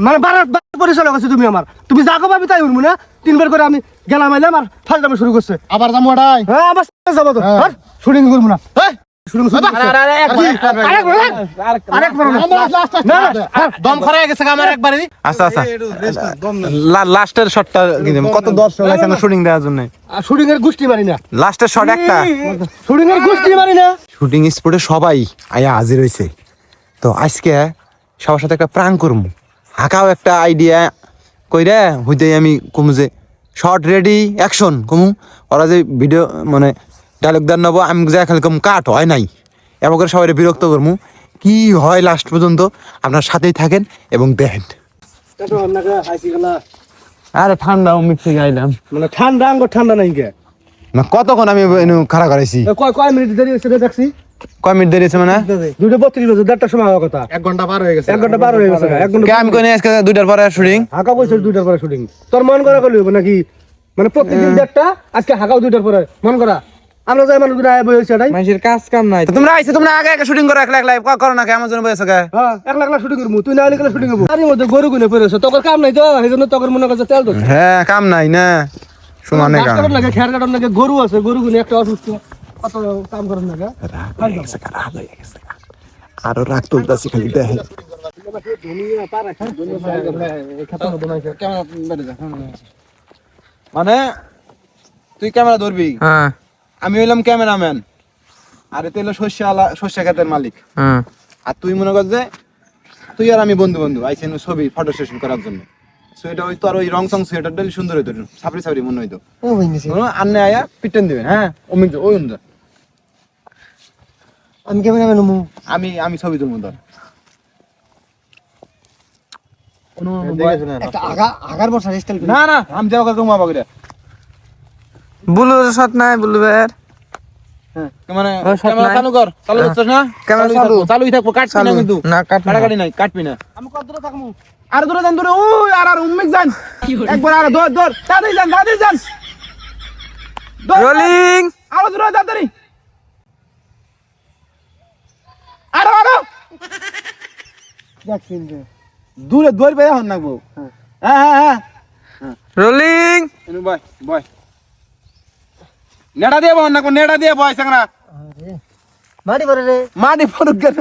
মানে বারাত পরিচালক আছে তুমি আমার, তুমি যা কবে আমি তাই উঠবো না। 3 বার করে আমি গেলাম আইলাম আর ফালতামি শুরু করছে। আবার যাবো ওটাই। হ্যাঁ আবার যাবো তো, শুটিং করবো না। দম খরা গেছে আমার একবারই। আচ্ছা আচ্ছা লাস্টের শটটা কত দর্শক আছে আমরা শুটিং দেওয়ার জন্য? শুটিং এর গুষ্টি মারি না, লাস্টের শট একটা। শুটিং এর গুষ্টি মারি না। শুটিং স্পটে সবাই আয়া হাজির হয়েছে। তো আজকে সবার সাথে একটা প্রাঙ্ক করবো। হাঁকাও একটা আইডিয়া কইরা হইতে আমি কমু যে শর্ট রেডি অ্যাকশন কমু। ওরা যে ভিডিও মানে ডায়লগ দেন নেবো, আমি যা খালি কম কাট হয় নাই এমন করে সবাই বিরক্ত করবো। কি হয় লাস্ট পর্যন্ত আপনার সাথেই থাকেন এবং দেখেন। আরে ঠান্ডা মিক্সে গাইলাম মানে ঠান্ডা আঙ্গ ঠান্ডা নাই কে না, কতক্ষণ আমি খাড়া করাইছি? কয় মিনিট দেরি হয়েছে দেখছি। কয় মিনিট দেরিছে মানে? 2:32 বাজে, 1:30টার সময় হওয়ার কথা। 1 ঘন্টা পার হয়ে গেছে। 1 ঘন্টা পার হয়ে গেছে। 1 ঘন্টা আমি কই আজকে 2টার পরে শুটিং। হাঁকা বলছে 2টার পরে শুটিং। তোর মন করা করলি হবে নাকি? মানে প্রত্যেকদিন 1:30টা, আজকে হাঁকাও 2টার পরে। মন করা আমরা যাই মানুষ গুলো বই হয়েছে এটাই মানুষের কাজ কাম নাই। তোমরা আইছো, তোমরা আগে আগে শুটিং করো, একলা একলা করো না কেমন জন বইছো কে? হ্যাঁ 1 লাখ শুটিং করবো, তুই না হলে গেলে শুটিং করবো। তার মধ্যে গরু গুনে পড়েছে, তোর কাম নাই তো, এই জন্য তোর মনে করছে তেল ধরছে। হ্যাঁ কাম নাই না, সমানে কাম। কাটার লাগে, খেয়ার কাটার লাগে, গরু আছে, গরু গুনে একটা অসুস্থ, কত কাম করার লাগে। আরো রাগ তুলতাছি খালি দেখেন। মানে তুই ক্যামেরা ধরবি, হ্যাঁ আমি হইলাম ক্যামেরাম্যান, আর তুই হলো শস্য খাতের মালিক। হ্যাঁ আর তুই মনে কর যে তুই আর আমি বন্ধু বন্ধু আইছেন ছবি ফটো সেশন করার জন্য। সোয়েটার ওই তোর ওই রং সং সোয়েটারটা সুন্দর হইতো, সাপড়ি সাপড়ি মনে হইতো। আন্নে আয়া পিটেন দিবেন। হ্যাঁ অমিত ওই অনুযায়ী আমি ক্যামেরাম্যান হমু। আমি ছবি তুলবো তোর। একটা আগার বর্ষা স্টাইল না না আমি যাবো কমা বাগিরা। বুলু শট নাই, বুলু ভাইয়ের মানে ও, শট ক্যামেরা নাই। চালু কর, চালু করছিস না? ক্যামেরা চালুই চালু। থাকবো, চালুই থাকবো, কাটবি না কিন্তু। না কাটবি না। কাটাকাটি নাই, কাটবি না। আমি কত দূরে থাকমু? আর দূরে যান, দূরে ওই আর উম্মিক যান। একবার আর দৌড় দৌড় তাড়াতাড়ি যান, তাড়াতাড়ি যান। দৌড়, রোলিং। আরো দূরে তাড়াতাড়ি। আরো আরো দেখছিন যে দূরে দৌড় পেয়ে হন নাকবো। হ্যাঁ হ্যাঁ হ্যাঁ রোলিং। এনু বয় বয়। নেড়া দিয়ে বয় নাকবো, নেড়া দিয়ে বয় সাংরা। আরে মাটি পড়ে রে। মাটি পড়ুক কেন?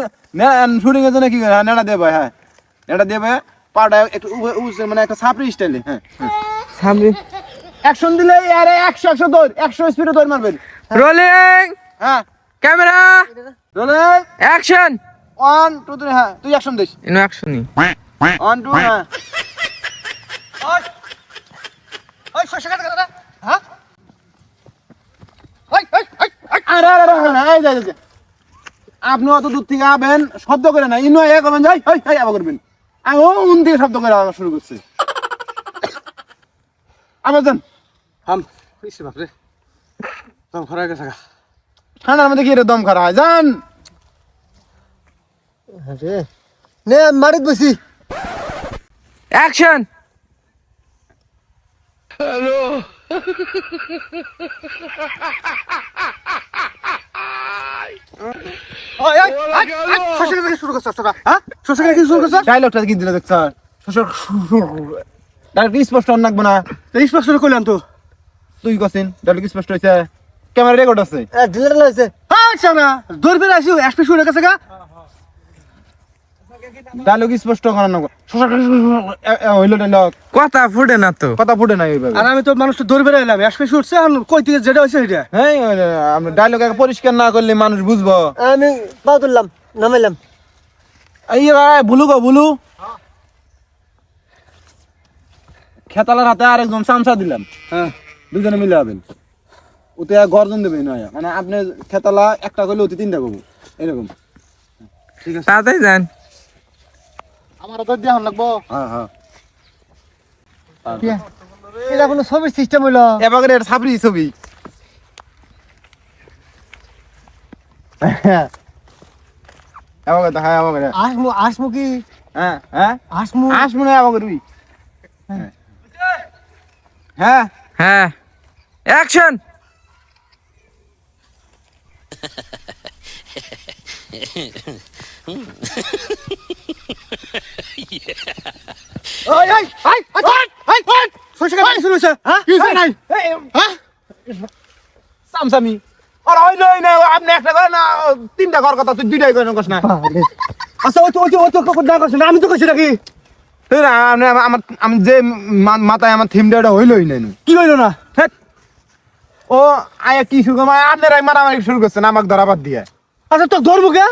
শুটিং এর জন্য কি করে? নেড়া দিয়ে বয়। হ্যাঁ নেড়া দিয়ে বয়, পাটা একটু মানে একটা সাপড়ি স্টাইলে। হ্যাঁ সামনে অ্যাকশন দিলে আরে 100 দৌড়, 100 স্পিডে দৌড় মারবেন। রোলিং। হ্যাঁ ক্যামেরা রোলে অ্যাকশন। 1 2 3 হ্যাঁ তুই অ্যাকশন দিস। ইনো অ্যাকশনই 1 2 হ্যাঁ। ওই শশা কাটা কাটা। হ্যাঁ ওই ওই ওই আরে আরে আরে এই যা। আপনি অত দূর থেকে আবেন, শব্দ করে না, ইনো এক করবেন, যাই এই এই আবার করবেন। আমি ও উন দিয়ে শব্দ করে আবার শুরু করছি। আবার যান। হাম কইছে বাপ রে, দম খরা গেছে। ঠান্ডার মধ্যে কি রে দম খারাপ হয়? যান। আরে নে মারিত বসি। অ্যাকশন। ওই ওই শশা কাটা শুরু করছ তোরা? হ্যাঁ শশা কাটা শুরু করছ? ডায়লগটা কি দিলে দেখছ? ডায়লগ স্পষ্ট অন লাগবে না। এই স্পষ্ট কইলাম তো। তুই কসিন ডায়লগ স্পষ্ট হইছে, ক্যামেরা রেকর্ড আছে। ডিলেট হইছে। আচ্ছা না দরবে আসিও এসপি শুরু গেছে গা। ডায়লগ স্পষ্ট করার না হইলো ডায়লগ, কথা ফুটে না তো। কথা ফুটে নাই এইভাবে। আর আমি তো মানুষটা দরবে এলাম এসপি উঠছে, আর কই থেকে যেটা হইছে সেটা। হ্যাঁ আমরা ডায়লগ পরিষ্কার না করলে মানুষ বুঝবো। আমি পাও তুললাম নামাইলাম। এই ভাই বুলু গো বুলু, খেতালার হাতে আরেকজন চামচা দিলাম। হ্যাঁ দুজনে মিলে হবেন, ওতে গর্জন দেবে নয়। মানে আপনি খেতালা একটা করলে ওতে 3টা করবো এরকম। ঠিক আছে তাড়াতাড়ি যান। আমার তো দিয়া হন লাগবো। হ্যাঁ হ্যাঁ এটা কোনো ছবির সিস্টেম হইলো? এবারে এর ছাপড়ি ছবি। এবারে তো হ্যাঁ এবারে আসমু আসমু কি? হ্যাঁ হ্যাঁ আসমু আসবো না এবারে তুই। হ্যাঁ হ্যাঁ অ্যাকশন। ওই ওই ওই ওই ওই সরষে কাটা শুরু হইছে হ্যাঁ কি হইছে নাই হ্যাঁ সামসামি আর হইল না আপনি একটা করে না তিনটা ঘর কথা তুই দুইটাই করেন কস না আচ্ছা ওই তো কোন না করছ না আমি তো কইছি নাকি তুই না আমার আমি যে মাথায় আমার থিমটা ওটা হইলই নাই কি হইলো না হেৎ। ও আয়া কি শুরু করে আপনারাই মারামারি শুরু করছেন আমাকে ধরাবাদ দিয়ে আচ্ছা তো ধরবো কে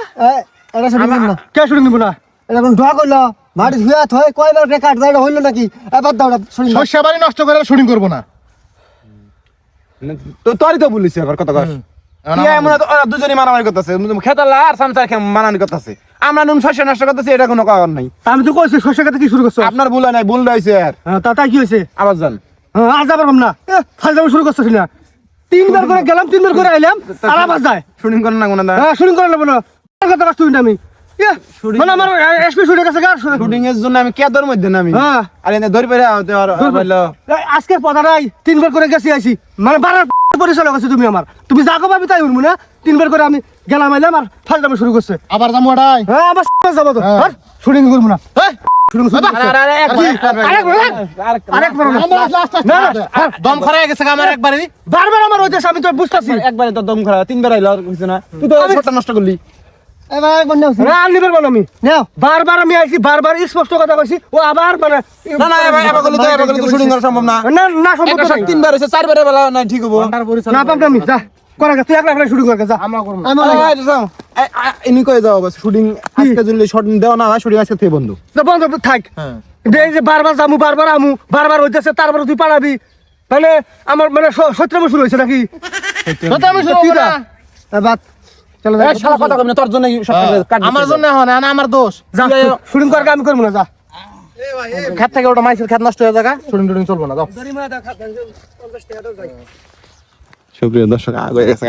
এটা শুরু করুন না কে শুরু নিব না এটা কোন ঢোয়া করলো মাটি ধুয়া থয় কয়বার রেকর্ড যায় হইলো নাকি এবার দাও শুনি শস্য বাড়ি নষ্ট করে শুটিং করবো না তো তোরই তো বলিস আবার কত কর দুজনই মারামারি করতেছে খেতালা আর সামসার মারামারি করতেছে আমরা নুন শস্য নষ্ট করতেছি এটা কোনো কারণ নাই আমি তো কইছি সরষে কাটা কি শুরু করছো আপনার ভুল হয় নাই ভুল রয়েছে আর তাই কি হইছে আবার যান আজ যাবার কম না ফার্স্ট যাবার শুরু করছিস না তিনবার করে গেলাম তিনবার করে আইলাম আর আবার যায় শুটিং করেন না কোনো হ্যাঁ শুরু করে নেবো না কথা কাজ তুই না আমি মানে আমার এসপি শুরু গেছে গার শুটিং এর জন্য আমি কেদর মধ্যে নামি হ্যাঁ আর এনে ধরে পেরে আজকের পদারাই তিনবার করে গেছি আইছি মানে বারার পরিচয় গেছে তুমি আমার তুমি যা কবে আমি তাই উঠবো না তিনবার করে আমি গেলাম আইলাম আর ফার্স্ট যাবার শুরু করছে আবার যাবো ওটাই হ্যাঁ আবার যাবো তো শুটিং করবো না দম খরা গেছে আমার একবারে বারবার আমার হইতেছে আমি তো বুঝতেছি একবারে তো দম খারাপ তিনবার আইলো আর কিছু না তুই তো ছোটটা নষ্ট করলি এবার বন্ধ হচ্ছে না নিবার বল আমি নাও বারবার আমি আইছি বারবার স্পষ্ট কথা কইছি ও আবার মানে না না এবার তো শুটিং করা সম্ভব না না না সম্ভব একটা না। শট তিনবার হইছে চারবারে বেলা না ঠিক হবো না পাম আমি যা করা গেছে তুই একলা একলা শুরু কর যা আমরা করবো ইনি কই যাও বাস শুটিং আজকে যদি শট দেও না শুটিং আজকে থেকে বন্ধ তো বন্ধ থাক এই যে বারবার যামু বারবার আমু বারবার হইতেছে তারপরে তুই পালাবি তাহলে আমার মানে সত্যি শুরু হয়েছে নাকি আমি শুরু করবো না। এবার চলো এই শালা কথা কই না তোর জন্য সব কাট আমার জন্য হয় না আমার দোষ যা শুটিং কর আমি করবো না যা খেত থেকে ওটা মাইসের খেত নষ্ট হয়ে জায়গা শুটিং টুটিং চলবো না যাও সুপ্রিয় দর্শক আগে গেছে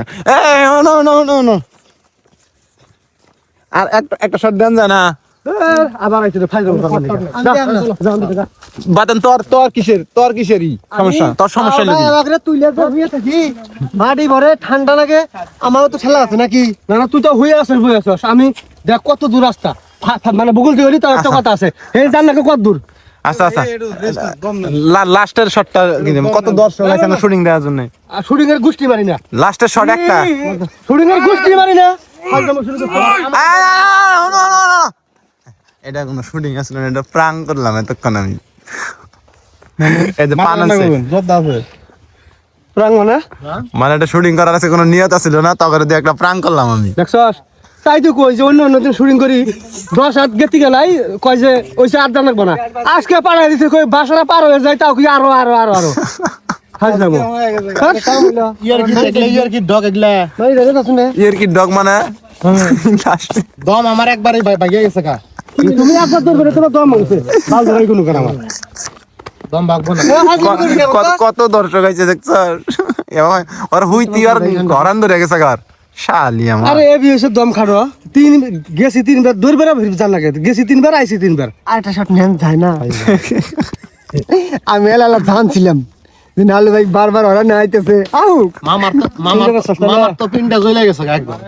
নো নো নো নো আর একটা শট দেন জানা আবার আইছে ফাইল বাদন তোর কিসেরই সমস্যা তোর সমস্যা লাগি এবারে তুইলে যাবিয়ে থাকি মাটি ভরে ঠান্ডা লাগে আমারও তো ঠেলা আছে নাকি না না তুই তো হয়ে আসিস আমি দেখ কত দূর রাস্তা মানে বগুল দিয়ে হলি তো একটা কথা আছে এই জান নাকি কত দূর আচ্ছা আচ্ছা লাস্টের শটটা কত দর্শক আছে না শুটিং দেওয়ার জন্য শুটিং এর গুষ্টি মারি না লাস্টের শট একটা শুটিং এর গুষ্টি মারি না এটা কোনো শুটিং আসলে না, এটা প্রাঙ্ক করলাম এতক্ষণ আমি এই যে পান আছে প্রাং মানে মানে এটা শুটিং করার আছে কোনো নিয়ত ছিল না তখন দিয়ে একটা প্রাঙ্ক করলাম আমি দেখছস তাই তো কই যে অন্য অন্য দিন শুটিং করি 10 গেতি গেলাই কয় যে ওইসে আর জানাক বানা আজকে পাড়ায় দিতে কই বাসাটা পার হয়ে যায় তাও কি আরো আরো আরো আরো হাজ যাবো ইয়ার কি ডগ এগুলা ভাই দেখে তো শুনে এর কি ডগ মানে লাস্টে দম আমার একবারে ভাগিয়ে গেছে কা তুমি একবার দূর করে তোমার দম হইছে ভাল ধরে কোনো কেন আমার দম ভাগবো না কত দর্শক আছে দেখছ ওর হুইতি আর ঘরান ধরে গেছে ঘর শালি আমার আরে এ বিয়েছে দম খাড়ো গেছি তিনবার দূরবার জান লাগে গেছি তিনবার আইছি তিনবার আরেকটা শট নেন যায় না আমি এলালা জানছিলাম যে নালু ভাই বারবার ওরা না আইতেছে আউ মামার তো পিনটা জ্বলে গেছে একবার